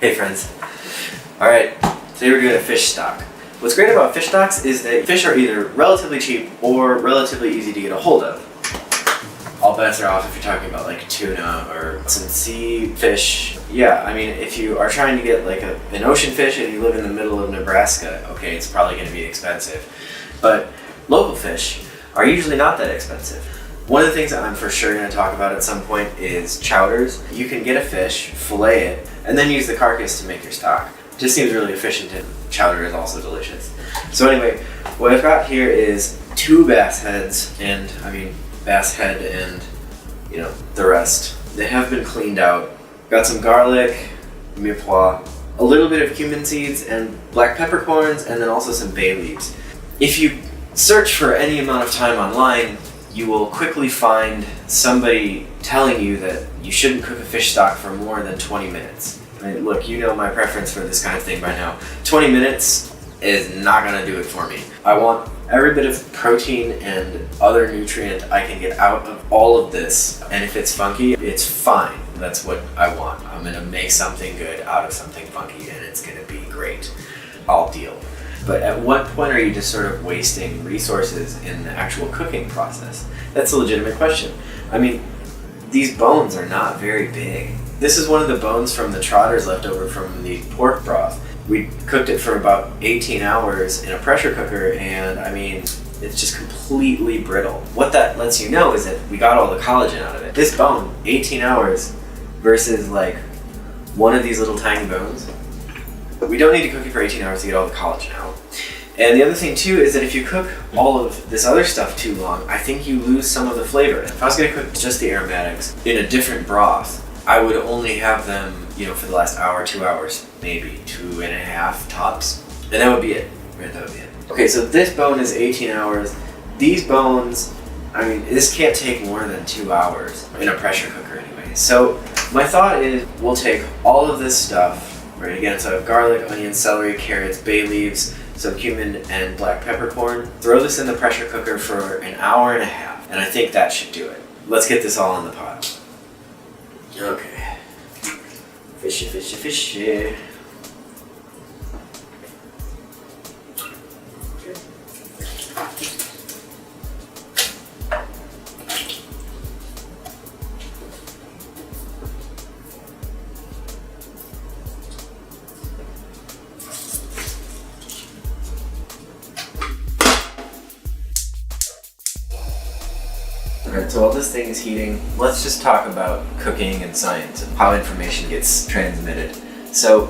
Hey friends. Alright, today we're doing a fish stock. What's great about fish stocks is that fish are either relatively cheap or relatively easy to get a hold of. All bets are off if you're talking about like tuna or some sea fish. Yeah, I mean, if you are trying to get like an ocean fish and you live in the middle of Nebraska, okay, it's probably going to be expensive. But local fish are usually not that expensive. One of the things that I'm for sure going to talk about at some point is chowders. You can get a fish, fillet it, and then use the carcass to make your stock. Just seems really efficient, and chowder is also delicious. So anyway, what I've got here is 2 bass heads, and I mean bass head and the rest. They have been cleaned out. Got some garlic, mirepoix, a little bit of cumin seeds and black peppercorns, and then also some bay leaves. If you search for any amount of time online, you will quickly find somebody telling you that you shouldn't cook a fish stock for more than 20 minutes. I mean, look, you know my preference for this kind of thing by now. 20 minutes is not gonna do it for me. I want every bit of protein and other nutrient I can get out of all of this, and if it's funky, it's fine. That's what I want. I'm gonna make something good out of something funky, and it's gonna be great. I'll deal. But at what point are you just sort of wasting resources in the actual cooking process? That's a legitimate question. I mean, these bones are not very big. This is one of the bones from the trotters left over from the pork broth. We cooked it for about 18 hours in a pressure cooker, and I mean, it's just completely brittle. What that lets you know is that we got all the collagen out of it. This bone, 18 hours versus like one of these little tiny bones. We don't need to cook it for 18 hours to get all the collagen out. And the other thing too is that if you cook all of this other stuff too long, I think you lose some of the flavor. If I was gonna cook just the aromatics in a different broth, I would only have them, for the last hour, 2 hours, maybe 2.5 tops. And that would be it. Right, that would be it. Okay, so this bone is 18 hours. These bones, I mean, this can't take more than 2 hours in a pressure cooker anyway. So my thought is we'll take all of this stuff, right, again, so I have garlic, onions, celery, carrots, bay leaves, some cumin, and black peppercorn. Throw this in the pressure cooker for an hour and a half, and I think that should do it. Let's get this all in the pot. Okay. Fishy, fishy, fishy. Alright, so while this thing is heating, let's just talk about cooking and science and how information gets transmitted. So,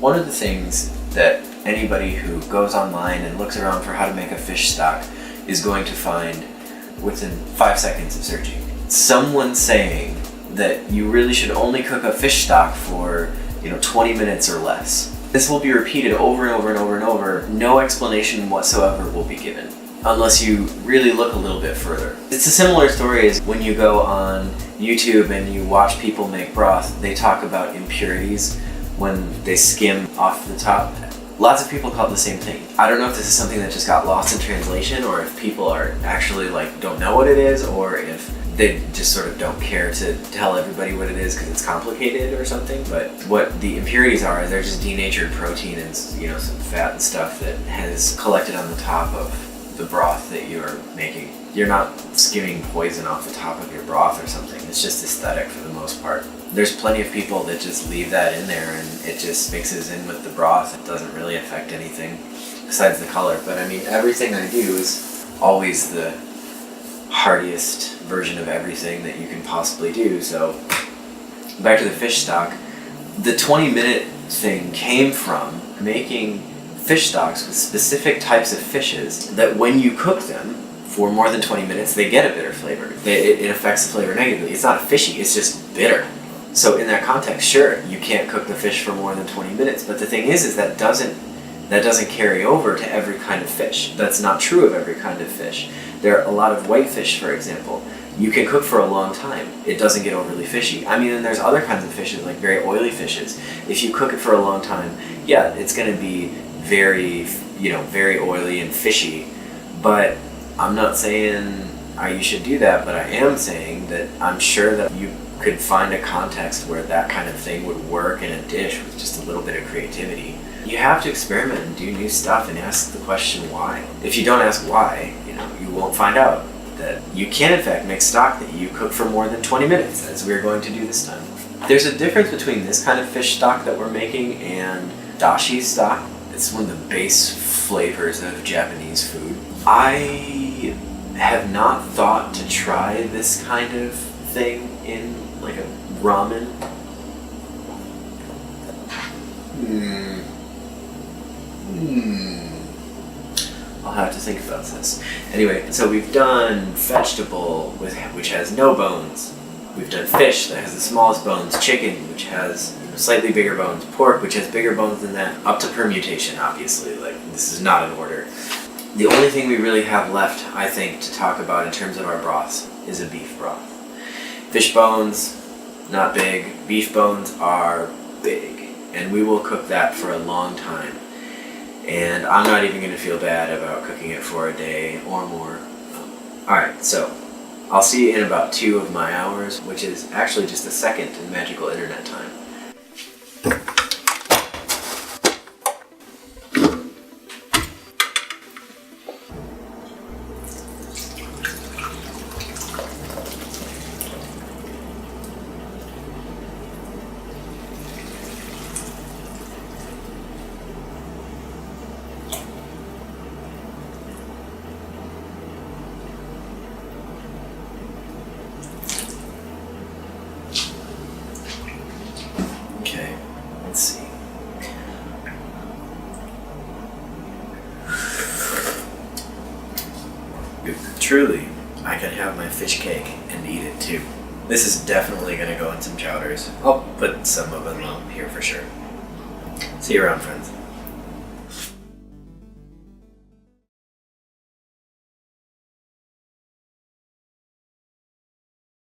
one of the things that anybody who goes online and looks around for how to make a fish stock is going to find within 5 seconds of searching. Someone saying that you really should only cook a fish stock for, 20 minutes or less. This will be repeated over and over and over and over. No explanation whatsoever will be given, unless you really look a little bit further. It's a similar story as when you go on YouTube and you watch people make broth. They talk about impurities when they skim off the top. Lots of people call it the same thing. I don't know if this is something that just got lost in translation, or if people are actually don't know what it is, or if they just sort of don't care to tell everybody what it is because it's complicated or something. But what the impurities are, they're just denatured protein and some fat and stuff that has collected on the top of the broth that you're making. You're not skimming poison off the top of your broth or something. It's just aesthetic for the most part. There's plenty of people that just leave that in there and it just mixes in with the broth. It doesn't really affect anything besides the color. But I mean, everything I do is always the heartiest version of everything that you can possibly do. So back to the fish stock. The 20-minute thing came from making fish stocks with specific types of fishes that when you cook them for more than 20 minutes, they get a bitter flavor. It affects the flavor negatively. It's not fishy, it's just bitter. So in that context, sure, you can't cook the fish for more than 20 minutes, but the thing is that doesn't carry over to every kind of fish. That's not true of every kind of fish. There are a lot of whitefish, for example. You can cook for a long time. It doesn't get overly fishy. I mean, and there's other kinds of fishes, like very oily fishes. If you cook it for a long time, yeah, it's going to be very, very oily and fishy. But I'm not saying you should do that, but I am saying that I'm sure that you could find a context where that kind of thing would work in a dish with just a little bit of creativity. You have to experiment and do new stuff and ask the question why. If you don't ask why, you won't find out that you can in fact make stock that you cook for more than 20 minutes, as we're going to do this time. There's a difference between this kind of fish stock that we're making and dashi stock. It's one of the base flavors of Japanese food. I have not thought to try this kind of thing in like a ramen. I'll have to think about this. Anyway, so we've done vegetable which has no bones. We've done fish that has the smallest bones, chicken which has slightly bigger bones, pork which has bigger bones than that, up to permutation obviously, like this is not an order. The only thing we really have left, I think, to talk about in terms of our broths is a beef broth. Fish bones, not big. Beef bones are big, and we will cook that for a long time. And I'm not even going to feel bad about cooking it for a day or more. Alright, so I'll see you in about 2 of my hours, which is actually just a second in magical internet time. Okay, let's see. Truly, I can have my fish cake and eat it too. This is definitely going to go in some chowders. I'll put some of them on here for sure. See you around, friends.